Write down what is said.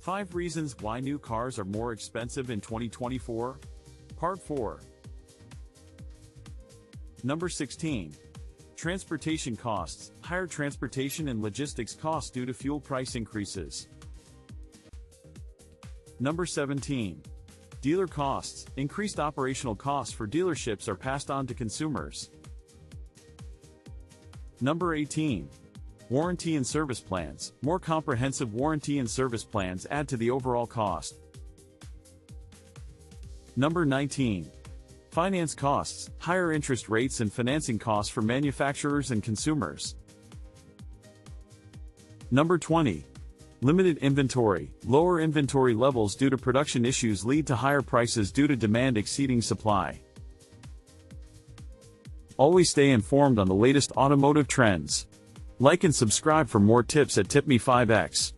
5 reasons why new cars are more expensive in 2024. Part 4. Number 16. Transportation costs. Higher transportation and logistics costs due to fuel price increases. Number 17. Dealer costs. Increased operational costs for dealerships are passed on to consumers. Number 18. Warranty and service plans. More comprehensive warranty and service plans add to the overall cost. Number 19. Finance costs. Higher interest rates and financing costs for manufacturers and consumers. Number 20. Limited inventory. Lower inventory levels due to production issues lead to higher prices due to demand exceeding supply. Always stay informed on the latest automotive trends. Like and subscribe for more tips at TipMe5X.